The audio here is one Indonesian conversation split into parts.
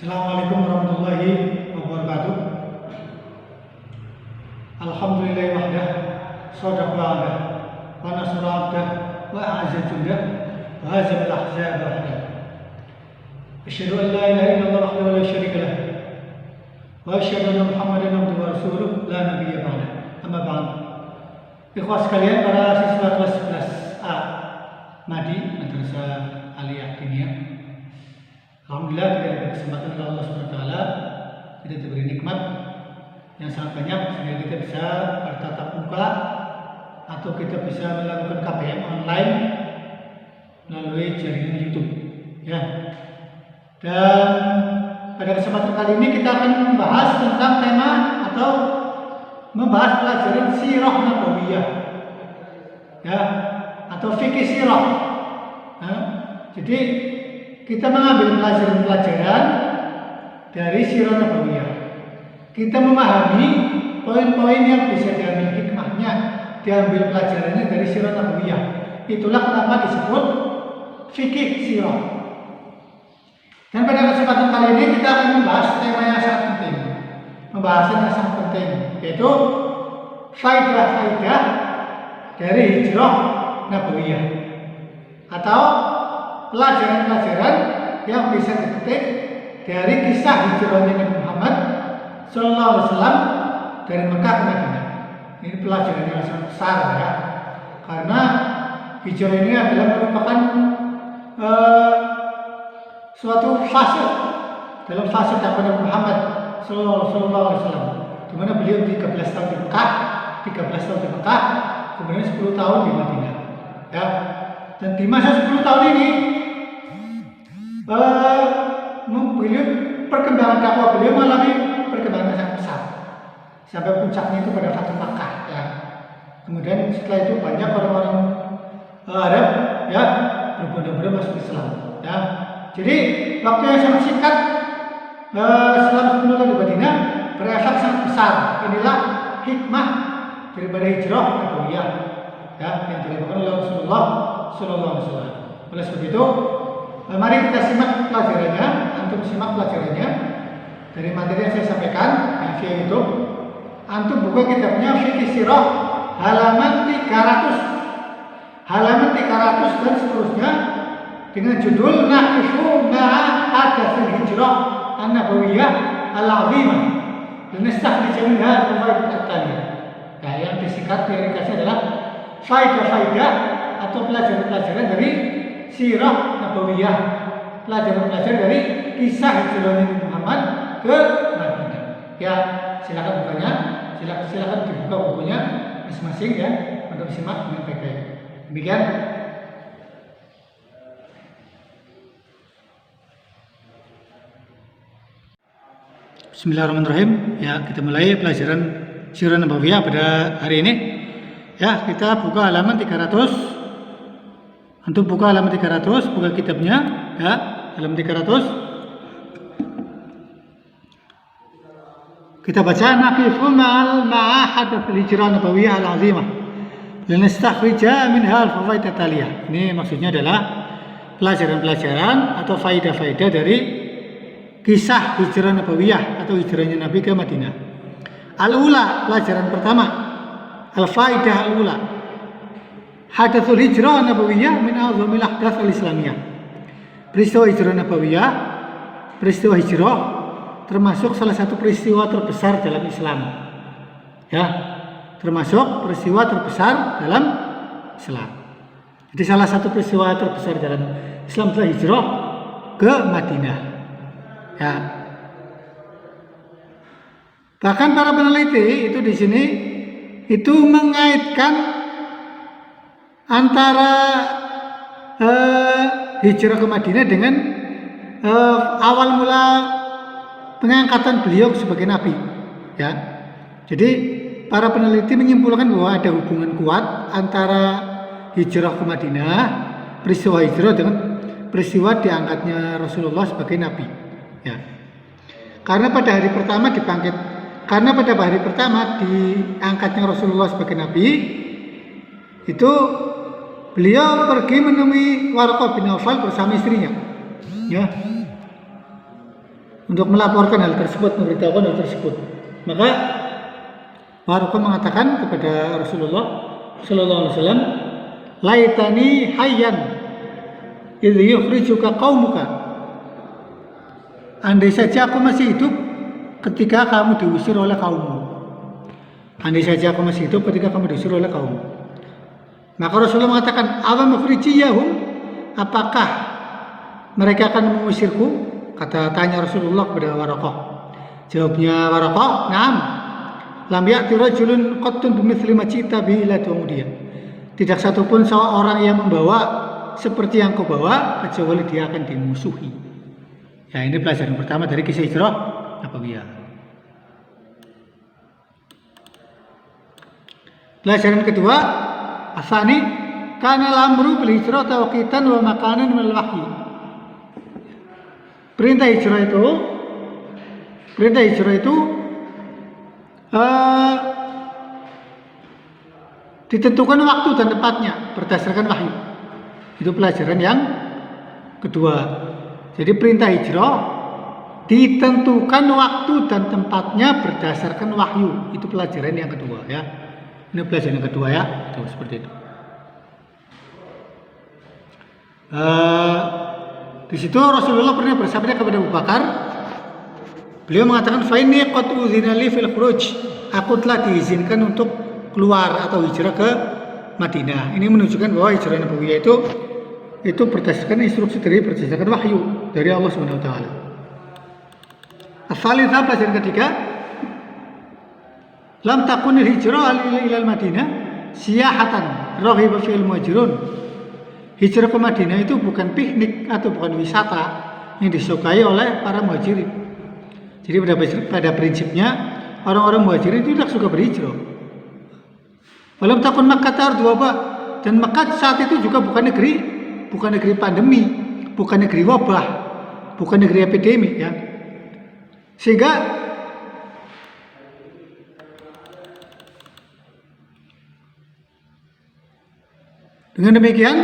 Assalamualaikum warahmatullahi wabarakatuh. Alhamdulillah wahdah, shadaqa wa'adah, wa nasra 'abdah, wa a'azza jundah, wa hazama al-ahzaba wahdah. Asyhadu an la ilaha illallah wahdahu la syarika lah, wa asyhadu anna Muhammadan abduhu wa rasuluh la nabiyya ba'dah. Amma ba'd. Ikhwas sekalian, para siswa kelas 11A Madi Madrasah Aliyah Diniyah, alhamdulillah kita diberi kesempatan oleh Allah SWT, kita diberi nikmat yang sangat banyak sehingga kita bisa bertatap muka atau kita bisa melakukan KBM online melalui jaringan YouTube. Ya. Dan pada kesempatan kali ini kita akan membahas tentang tema atau membahas pelajaran sirah nabawiyah, ya, atau fikih sirah. Jadi kita mengambil pelajaran-pelajaran dari sirah nabawiyah. Kita memahami poin-poin yang bisa diambil hikmahnya, diambil pelajarannya dari sirah nabawiyah. Itulah kenapa disebut fikih sirah. Dan pada kesempatan kali ini kita akan membahas tema yang sangat penting, pembahasan yang sangat penting, yaitu faidah-faidah dari hijrah nabawiyah, atau pelajaran-pelajaran yang bisa dipetik dari kisah hijrahnya Nabi Muhammad Sallallahu Alaihi Wasallam dari Mekah ke Madinah. Ini pelajaran yang sangat besar, ya, karena hijrah ini adalah merupakan suatu fase dalam fase dakwah Nabi Muhammad Sallallahu Alaihi Wasallam, di mana beliau 13 tahun di Mekah, 13 tahun di Mekah, kemudian 10 tahun di Madinah. Ya. Dan di masa 10 tahun ini beliau perkembangan dakwah beliau mengalami perkembangan sangat besar sampai puncaknya itu pada Fathu Makkah, ya. Kemudian setelah itu banyak orang-orang Arab, ya, berbondong-bondong masuk Islam, ya. Jadi waktu yang sangat singkat selama 10 tahun di Madinah berefek sangat besar. Inilah hikmah daripada hijrah nabawiyah, ya, yang dilakukan oleh Rasulullah Sallallahu Alaihi Wasallam. Oleh sebab itu, mari kita simak pelajarannya. Antum simak pelajarannya dari materi yang saya sampaikan via YouTube. Antum buka kitabnya Fikih Sirah halaman 300 dan seterusnya dengan judul Naqifu ma'a hadatsil hijrah an-nabawiyah al-'azimah linastakhrij minha al-fawaid at-taliyah. Nah, yang disingkat ringkasnya adalah faidah-faidah atau pelajaran-pelajaran dari sirah nabawiyah, pelajaran-pelajaran dari kisah hijrah Nabi Muhammad ke Madinah. Ya, silakan bukanya, silakan dibuka bukunya masing-masing, ya, untuk simak dengan baik-baik. Demikian. Bismillahirrahmanirrahim. Ya, kita mulai pelajaran sirah nabawiyah pada hari ini. Ya, kita buka halaman 300. Antum buka halaman 300, buka kitabnya, ya, halaman 300. Kita baca naqifu ma'a hadatsil hijrah nabawiyah al-'azimah linastakhrija minha al-fawaid at-taliyah. Ini maksudnya adalah pelajaran-pelajaran atau faidah-faidah dari kisah hijrah nabawiyah atau hijrahnya Nabi ke Madinah. Al-ula, pelajaran pertama, al-faidah al-ula, hadatsul hijrah nabawiyah min a'zamil ahdath al-islamiyah. Peristiwa hijrah nabawiyah, peristiwa hijrah termasuk salah satu peristiwa terbesar dalam Islam. Ya, termasuk peristiwa terbesar dalam Islam. Jadi salah satu peristiwa terbesar dalam Islam adalah hijrah ke Madinah. Ya. Bahkan para peneliti itu di sini itu mengaitkan antara hijrah ke Madinah dengan awal mula pengangkatan beliau sebagai nabi, ya. Jadi para peneliti menyimpulkan bahwa ada hubungan kuat antara hijrah ke Madinah, peristiwa hijrah, dengan peristiwa diangkatnya Rasulullah sebagai nabi, ya. Karena pada hari pertama diangkatnya Rasulullah sebagai nabi itu beliau pergi menemui Waraqah bin Nawfal bersama istrinya, ya. untuk melaporkan hal tersebut, memberitahukan hal tersebut. Maka Waraqah mengatakan kepada Rasulullah sallallahu alaihi wasallam, "Laitani hayyan idh yukhrijuka qaumuka." Andai saja aku masih hidup ketika kamu diusir oleh kaummu. Andai saja aku masih hidup ketika kamu diusir oleh kaummu. Maka Rasulullah mengatakan, "Awa mukhrijiyahum?" Apakah mereka akan mengusirku? Tanya Rasulullah kepada Waraqah. Jawabnya Waraqah, "Na'am. Lam ya'ti rajulun qattun bimithli ma ji'ta bihi illa tu'mudiya." Tidak satupun seorang yang membawa seperti yang kau bawa kecuali dia akan dimusuhi. Ya, ini pelajaran pertama dari kisah hijrah Nabawiyah. Pelajaran kedua, asani kana al-amru bil hijrah tawqitan wa makanan min al-wahyi. Perintah hijrah itu ditentukan waktu dan tempatnya berdasarkan wahyu. Itu pelajaran yang kedua. Jadi perintah hijrah ditentukan waktu dan tempatnya berdasarkan wahyu. Itu pelajaran yang kedua ya. Ini pelajaran yang kedua ya. Itu seperti itu. Di situ Rasulullah pernah bersabda kepada Abu Bakar. Beliau mengatakan, "Fa inni qad udzina li fil khuruj." Aku telah diizinkan untuk keluar atau hijrah ke Madinah. Ini menunjukkan bahwa hijrah Nabawiyah itu berdasarkan instruksi berdasarkan wahyu dari Allah Subhanahu wa taala. As-salitsah, pelajaran ketiga, lam takunil hijrah ilal Madinah siyahatan raghiba fil muhajirun. Hijrah ke Madinah itu bukan piknik atau bukan wisata yang disukai oleh para muhajirin. Jadi pada prinsipnya orang-orang muhajirin itu tidak suka berhijrah. Walam takun Makkah tarduwaba, dan Makkah saat itu juga bukan negeri pandemi, bukan negeri wabah, bukan negeri epidemi ya. Sehingga dengan demikian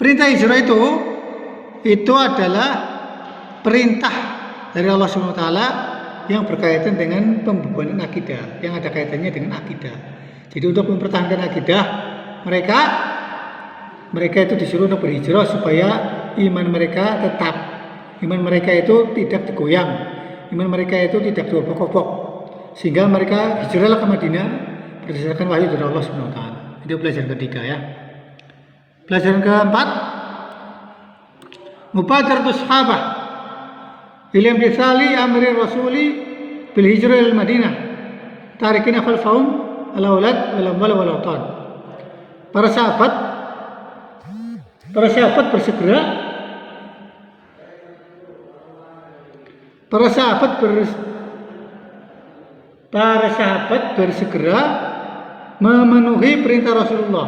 perintah hijrah itu adalah perintah dari Allah Subhanahu wa taala yang berkaitan dengan pembebanan akidah, yang ada kaitannya dengan akidah. Jadi untuk mempertahankan akidah mereka itu disuruh untuk berhijrah supaya iman mereka tetap, iman mereka itu tidak digoyang, iman mereka itu tidak diobok-obok, sehingga mereka hijrahlah ke Madinah berdasarkan wahyu dari Allah Subhanahu wa taala. Itu pelajaran ketiga ya. Pelajaran keempat, mubadaratus sahabah Ilham bisali amri rasuli bil hijrah al Madinah tarikina khalfahum al aulad wal amwal wal awtan. Para sahabat bersegera memenuhi perintah Rasulullah.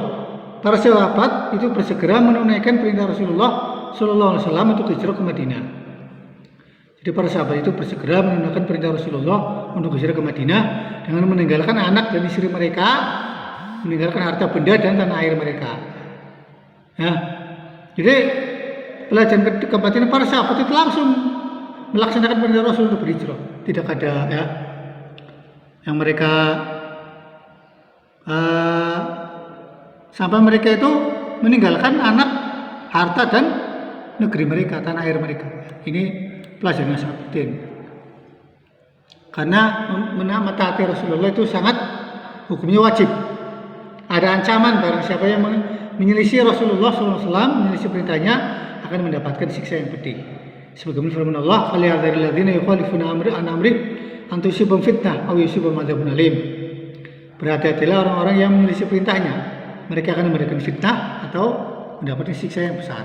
Para sahabat itu bersegera menunaikan perintah Rasulullah sallallahu alaihi wasallam untuk hijrah ke Madinah. Jadi para sahabat itu bersegera menunaikan perintah Rasulullah untuk hijrah ke Madinah dengan meninggalkan anak dan istri mereka, meninggalkan harta benda dan tanah air mereka. Ya. Jadi pelajaran keempat ini, para sahabat itu langsung melaksanakan perintah Rasul untuk berhijrah. Tidak ada ya yang mereka sampai mereka itu meninggalkan anak, harta dan negeri mereka, tanah air mereka. Ini pelajaran yang sangat penting. Karena mentaati Rasulullah itu sangat hukumnya wajib. Ada ancaman barang siapa yang menyelisih Rasulullah SAW, menyelisih perintahnya akan mendapatkan siksa yang pedih. Sebagaimana firman Allah, "Falyahdharil ladzina yukhalifuna an amri an tusibahum fitnah aw yusibahum adzabun alim." Berhati-hatilah orang-orang yang menyelisih perintahnya, mereka akan mendapatkan fitnah atau mendapatkan siksa yang besar.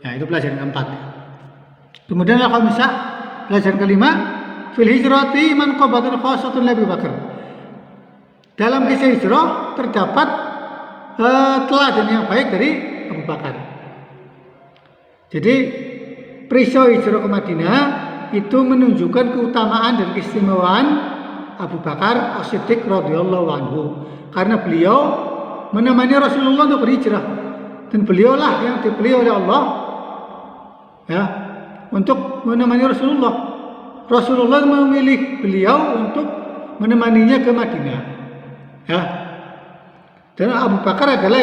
Nah, itu pelajaran keempat. Kemudian al-khamisah, pelajaran kelima, fil hijrati man qabatul khasatun Abi Bakar. Dalam kisah hijrah terdapat teladan yang baik dari Abu Bakar. Jadi peristiwa hijrah ke Madinah itu menunjukkan keutamaan dan keistimewaan Abu Bakar As-Siddiq radhiyallahu anhu, karena beliau menemani Rasulullah untuk berhijrah, dan beliaulah yang dipilih oleh Allah ya untuk menemani Rasulullah. Rasulullah memilih beliau untuk menemaninya ke Madinah. Ya. Dan Abu Bakar adalah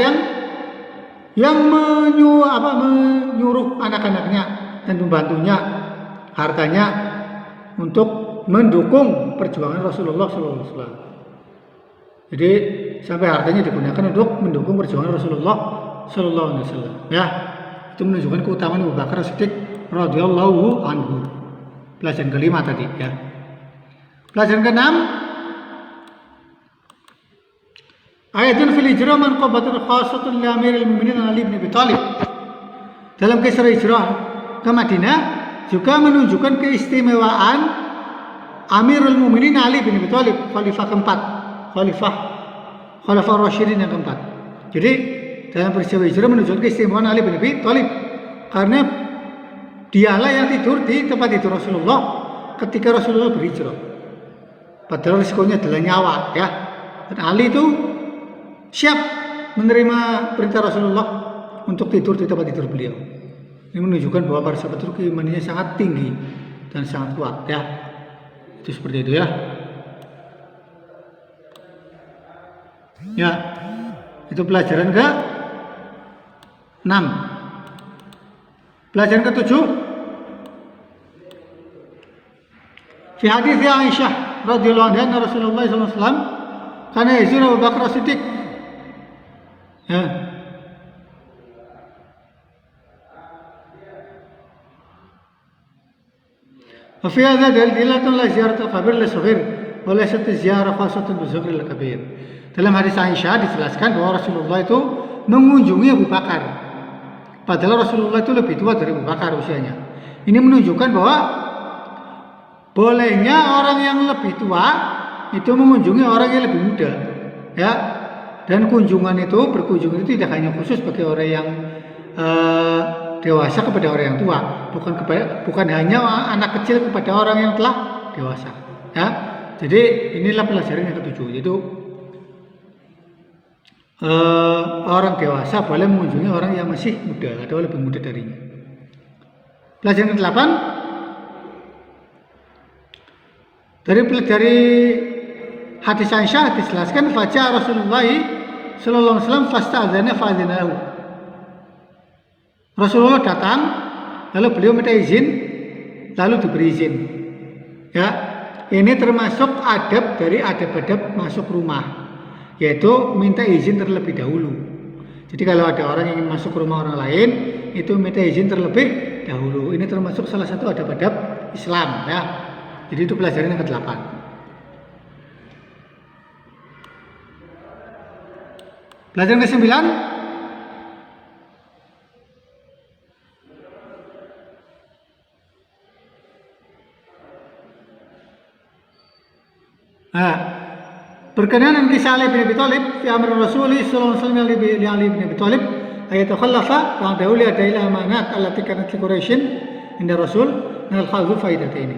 yang menyuruh anak-anaknya dan membantunya hartanya untuk mendukung perjuangan Rasulullah SAW. Jadi sampai hartanya digunakan untuk mendukung perjuangan Rasulullah SAW. Ya, itu menunjukkan keutamaan Abu Bakar Siddiq radhiyallahu anhu. Pelajaran kelima tadi. Ya. Pelajaran keenam. Ayatun fil hijrah manqabatun khassatun li Amiril Mukminin Ali bin Abi Thalib. Dalam kisah hijrah ke Madinah juga menunjukkan keistimewaan Amirul Mukminin Ali bin Abi Thalib, khalifah keempat, khalifah Rasyidin yang keempat. Jadi dalam peristiwa hijrah menunjukkan keistimewaan Ali bin Abi Thalib karena dialah yang tidur di tempat tidur Rasulullah ketika Rasulullah berhijrah. Padahal risikonya adalah nyawa, ya. Dan Ali itu siap menerima perintah Rasulullah untuk tidur di tempat tidur beliau. Ini menunjukkan bahwa para sahabat itu keimanannya sangat tinggi dan sangat kuat, ya. Itu seperti itu, ya. Ya, itu pelajaran ke-6. Pelajaran ke-7. Fi hadits Aisyah radhiyallahu anha Rasulullah sallallahu alaihi wasallam kana yazuru Abu Bakar Siddiq. Ya. وفي هذا دلالة لا زيارة القبر للصغير وليست الزيارة خاصة بالصغير الكبير. Dalam hadis Aisyah dijelaskan bahwa Rasulullah itu mengunjungi Abu Bakar. Padahal Rasulullah itu lebih tua dari Abu Bakar usianya. Ini menunjukkan bahwa bolehnya orang yang lebih tua itu mengunjungi orang yang lebih muda, ya. Dan berkunjungan itu tidak hanya khusus bagi orang yang dewasa kepada orang yang tua, bukan hanya anak kecil kepada orang yang telah dewasa, ya. Jadi inilah pelajaran yang ke-7, yaitu orang dewasa boleh mengunjungi orang yang masih muda atau lebih muda darinya. Pelajaran ke-8 dari hadis Aisyah dijelaskan fajar Rasulullah sallallahu alaihi wasallam fasta'adzana fa'adzanahu. Rasulullah datang lalu beliau minta izin lalu diberi izin. Ya, ini termasuk adab masuk rumah, yaitu minta izin terlebih dahulu. Jadi kalau ada orang yang ingin masuk ke rumah orang lain itu minta izin terlebih dahulu. Ini termasuk salah satu adab-adab Islam, ya. Jadi itu pelajaran yang ke-8. Pelajaran ke-9. Berkenaan dengan kisah Ali bin Abi Thalib fi amr Rasul sallallahu alaihi wasallam li Ali bin Abi Thalib ayatakhallafa wa dauli adaila amanat allati kanat li Quraisy inda Rasul min al-khadhu faidatain.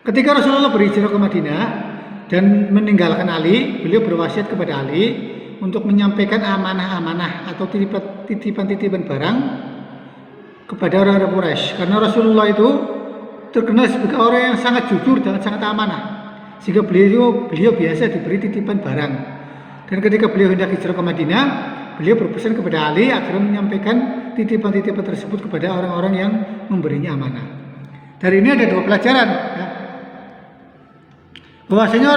Ketika Rasulullah berhijrah ke Madinah dan meninggalkan Ali, beliau berwasiat kepada Ali untuk menyampaikan amanah-amanah atau titipan-titipan barang kepada orang-orang Quraisy. Karena Rasulullah itu terkenal sebagai orang yang sangat jujur dan sangat amanah, sehingga beliau biasa diberi titipan barang. Dan ketika beliau hendak hijrah ke Madinah, beliau berpesan kepada Ali agar menyampaikan titipan-titipan tersebut kepada orang-orang yang memberinya amanah. Dari ini ada 2 pelajaran, ya. Bahwasanya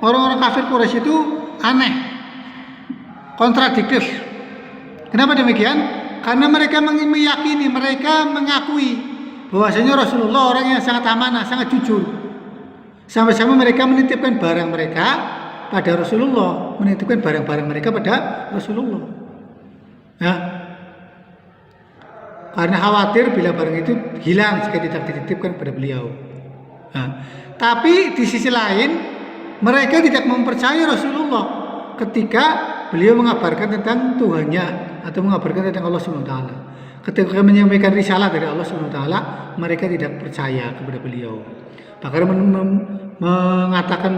orang-orang kafir Quraisy itu aneh, kontradiktif. Kenapa demikian? Karena mereka mengakui bahwasanya Rasulullah orang yang sangat amanah, sangat jujur. Sama-sama mereka menitipkan barang mereka pada Rasulullah, menitipkan barang-barang mereka pada Rasulullah. Ya. Karena khawatir bila barang itu hilang jika tidak dititipkan pada beliau. Nah, tapi di sisi lain mereka tidak mempercayai Rasulullah ketika beliau mengabarkan tentang Tuhannya atau mengabarkan tentang Allah SWT. Ketika menyampaikan risalah dari Allah SWT, mereka tidak percaya kepada beliau. Bahkan mengatakan,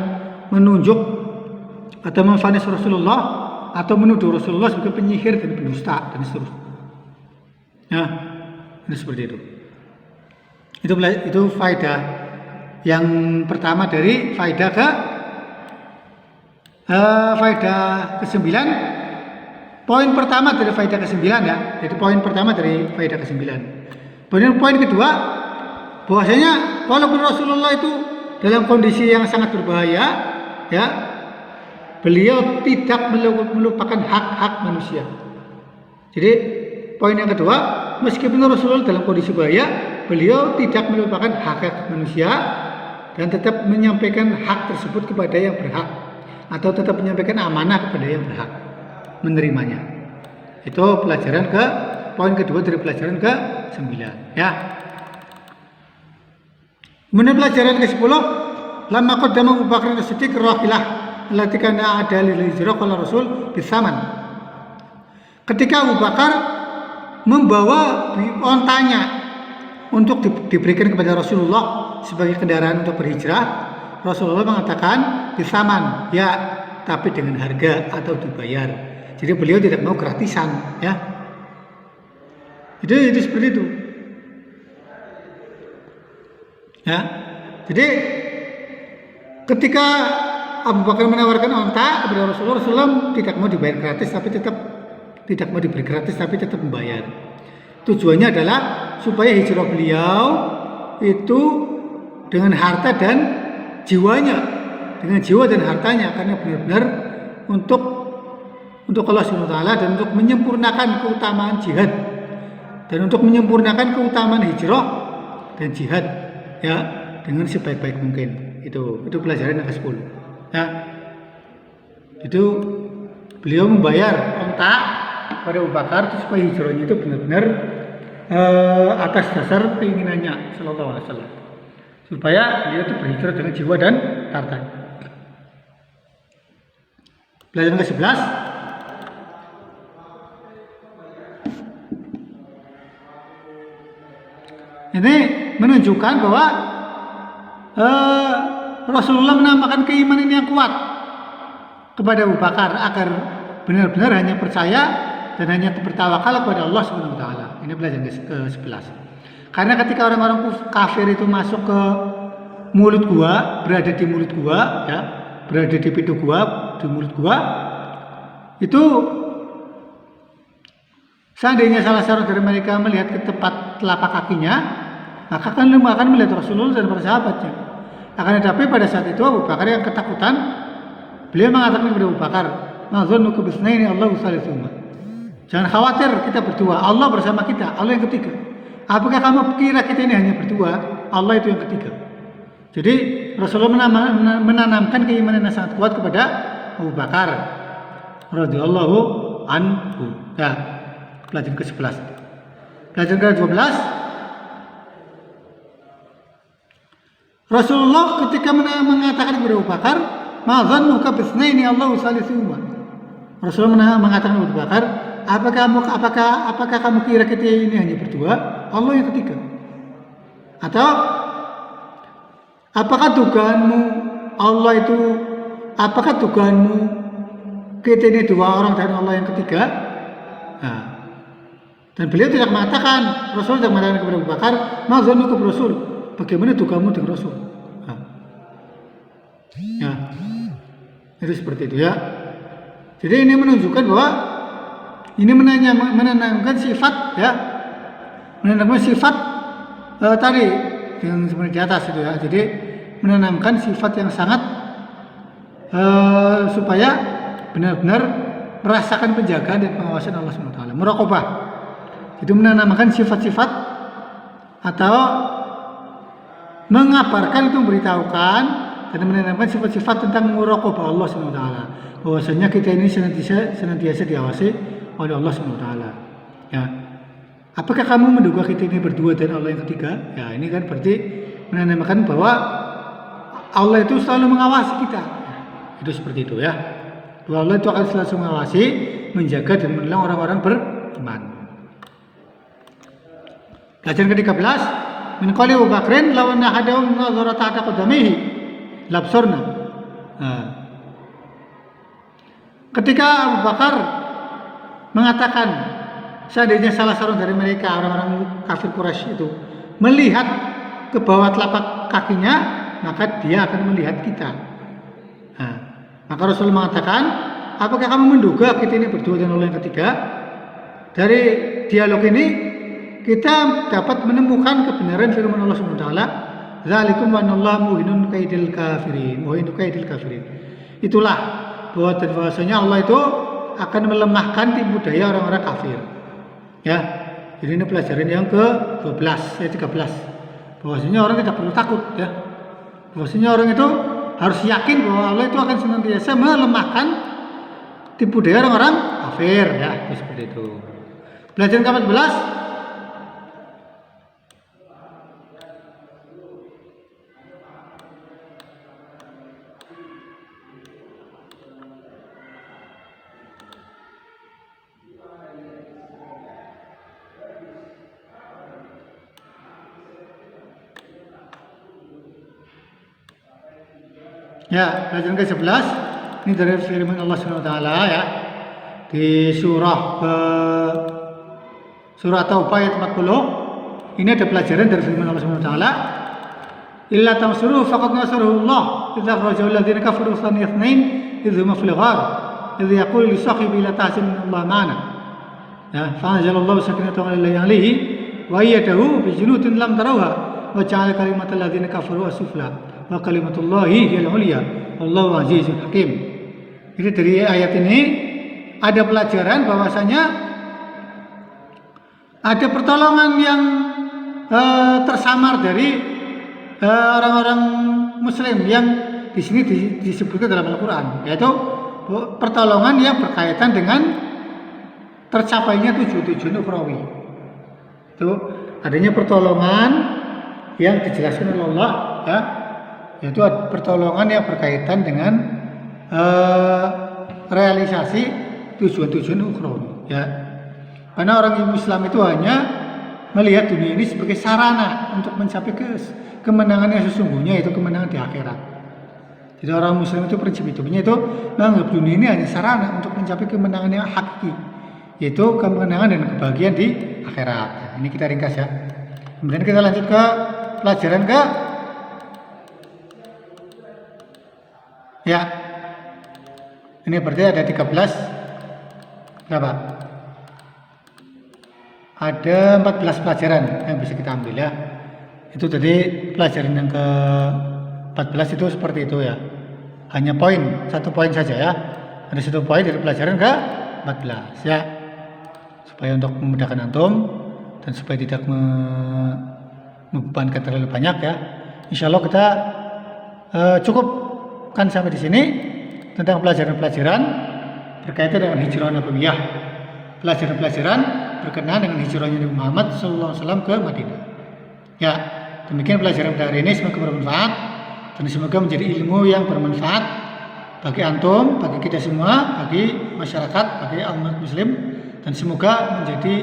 menunjuk atau memvonis Rasulullah atau menuduh Rasulullah sebagai penyihir dan pendusta dan seterusnya. Nah, Itu seperti itu. Itu faedah yang pertama dari faedah ke-9. Poin pertama dari faedah ke-9 ya. Jadi poin pertama dari faedah ke-9. Poin kedua, bahwasanya walaupun Rasulullah itu dalam kondisi yang sangat berbahaya, ya, beliau tidak melupakan hak-hak manusia. Jadi poin yang kedua, meskipun Rasulullah dalam kondisi bahaya, beliau tidak melupakan hak-hak manusia dan tetap menyampaikan hak tersebut kepada yang berhak, atau tetap menyampaikan amanah kepada yang berhak menerimanya. Itu poin kedua dari pelajaran ke-9 ya. Kemudian pelajaran ke-10, lamma qaddama Abu Bakar as-Siddiq rahilah allati kana ada lil hijrah qala Rasul bisaman. Ketika Abu Bakar membawa ontanya untuk diberikan kepada Rasulullah sebagai kendaraan untuk berhijrah, Rasulullah mengatakan bisaman, ya, tapi dengan harga atau dibayar. Jadi beliau tidak mau gratisan, ya. Itu seperti itu. Ya. Jadi ketika Abu Bakar menawarkan onta kepada Rasulullah tidak mau dibayar gratis, tapi tidak mau diberi gratis, tapi tetap membayar. Tujuannya adalah supaya hijrah beliau itu dengan harta dan jiwanya, dengan jiwa dan hartanya, karena benar-benar untuk Allah Subhanahu wa taala dan untuk menyempurnakan keutamaan jihad dan untuk menyempurnakan keutamaan hijrah dan jihad, ya, dengan sebaik-baik mungkin. Itu pelajaran yang ke-10. Ya. Itu beliau membayar onta pada Abu Bakar supaya hijrahnya itu benar-benar atas dasar keinginannya sallallahu alaihi wasallam. Supaya beliau itu berhijrah dengan jiwa dan harta. Pelajaran ke-11, ini menunjukkan bahwa Rasulullah menambahkan keimanan yang kuat kepada Abu Bakar agar benar-benar hanya percaya dan hanya bertawakal kepada Allah Subhanahu wa taala. Ini pelajaran ke-11. Karena ketika orang-orang kafir itu masuk ke mulut gua, berada di mulut gua, ya, berada di pintu gua, di mulut gua, itu seandainya salah seorang dari mereka melihat ke tempat telapak kakinya, maka akan melihat Rasulullah dan para sahabatnya. Akan tetapi pada saat itu Abu Bakar yang ketakutan, beliau mengatakan kepada Abu Bakar, "Ma'dhannuka bisnaini Allahu salisuhuma." Jangan khawatir, kita berdua, Allah bersama kita, Allah yang ketiga. Apakah kamu kira kita ini hanya berdua? Allah itu yang ketiga. Jadi Rasulullah menanamkan keimanan yang sangat kuat kepada Abu Bakar radhiyallahu anhu. Ya, pelajaran ke-11. Pelajaran ke-12, Rasulullah ketika mengatakan kepada Abu Bakar, "Ma'dhannuka bisnaini Allahu salisuhuma." Rasulullah mengatakan kepada Abu Bakar, apakah kamu kira kita ini hanya berdua? Allah yang ketiga. Atau apakah dugaanmu kita ini dua orang dan Allah yang ketiga? Nah, dan beliau tidak mengatakan, Rasul tidak mengatakan kepada Abu Bakar, "Ma'dhannuka Rasul." Bagaimana dugamu dengan Rasul? Nah, ya, itu seperti itu ya. Jadi ini menunjukkan bahwa ini menanamkan sifat, ya, menanamkan sifat tadi yang seperti di atas itu ya. Jadi menanamkan sifat yang sangat supaya benar-benar merasakan penjagaan dan pengawasan Allah SWT. Muraqabah itu menanamkan sifat-sifat atau mengabarkan, itu memberitahukan dan menanamkan sifat-sifat tentang muraqabah Allah SWT. Bahwasanya kita ini senantiasa diawasi oleh Allah SWT. Ya. Apakah kamu menduga kita ini berdua dan Allah yang ketiga? Ya, ini kan berarti menanamkan bahwa Allah itu selalu mengawasi kita. Itu seperti itu ya. Bahwa Allah itu akan selalu mengawasi, menjaga dan menolong orang-orang beriman. Pelajaran ke-13, min qali Abu Bakrin lawan ahadahum nazara ta'ata qadamihi labsurna. Nah, ketika Abu Bakar mengatakan seandainya salah seorang dari mereka orang-orang kafir Quraisy itu melihat ke bawah telapak kakinya, maka dia akan melihat kita. Nah, maka Rasul mengatakan, apakah kamu menduga kita ini berdua dan Allah yang ketiga? Dari dialog ini kita dapat menemukan kebenaran firman Allah Subhanahu wa taala, "Dzalikum wa anallahu muhinun kaidil kafirin." Muhinun kaidil kafirin. Itulah bahwasanya Allah itu akan melemahkan tipu daya orang-orang kafir. Ya. Jadi ini pelajaran yang ke-12, 13. Bahwasanya orang tidak perlu takut ya. Bahwasanya orang itu harus yakin bahwa Allah itu akan senantiasa melemahkan tipu daya orang-orang kafir ya, seperti itu. Pelajaran ke-14, ya, pelajaran ke-11 ini dari firman Allah Subhanahu wa taala ya. Di surah Taubah ayat 40. Ini ada pelajaran dari firman Allah Subhanahu wa taala. Illa tansuruhu faqad nasarahu Allah idza akhrajahu alladziina kafaru thaniya itsnain idh huma fil ghar idh yaqulu li sahibihi la tahzan innallaha ma'ana. Ya, fa anzalallahu sakinatahu 'alaihi wa ayyadahu bi junudin lam tarawha wa ja'ala kalimatal ladziina kafaru as-sufla wa kalimatullahi hiyal 'ulya wallahu 'azizun hakim. Jadi dari ayat ini ada pelajaran bahwasanya ada pertolongan yang tersamar dari orang-orang Muslim yang di sini disebutkan dalam Al-Quran, yaitu pertolongan yang berkaitan dengan tercapainya tujuan ukhrawi. Itu adanya pertolongan yang dijelaskan oleh Allah, ya, yaitu pertolongan yang berkaitan dengan realisasi tujuan ukhrawi. Ya, karena orang Islam itu hanya melihat dunia ini sebagai sarana untuk mencapai kemenangan yang sesungguhnya, yaitu kemenangan di akhirat. Jadi orang Muslim itu prinsip hidupnya itu menganggap dunia ini hanya sarana untuk mencapai kemenangan yang hakiki, yaitu kemenangan dan kebahagiaan di akhirat. Nah, ini kita ringkas ya. Kemudian kita lanjut ke pelajaran ke ya. Ini berarti ada 13 berapa? Ada 14 pelajaran yang bisa kita ambil ya. Itu tadi pelajaran yang ke-14 itu seperti itu ya. Hanya satu poin saja ya. Ada satu poin dari pelajaran ke-14 ya. Supaya untuk memudahkan antum dan supaya tidak membebankan terlalu banyak ya. Insya Allah kita cukupkan sampai di sini tentang pelajaran-pelajaran berkaitan dengan hijrah Nabawiyah. Pelajaran-pelajaran berkenaan dengan hijrahnya Nabi Muhammad SAW ke Madinah. Ya, demikian pelajaran pada hari ini, semoga bermanfaat dan semoga menjadi ilmu yang bermanfaat bagi antum, bagi kita semua, bagi masyarakat, bagi umat muslim, dan semoga menjadi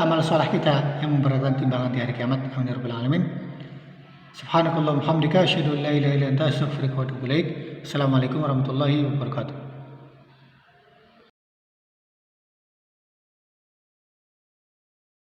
amal soleh kita yang memberatkan timbangan di hari kiamat. Amin ya rabbal alamin. Subhanakallahumma hamdika asyhadu an la ilaha illa anta astaghfiruka wa atubu ilaik. Assalamualaikum warahmatullahi wabarakatuh.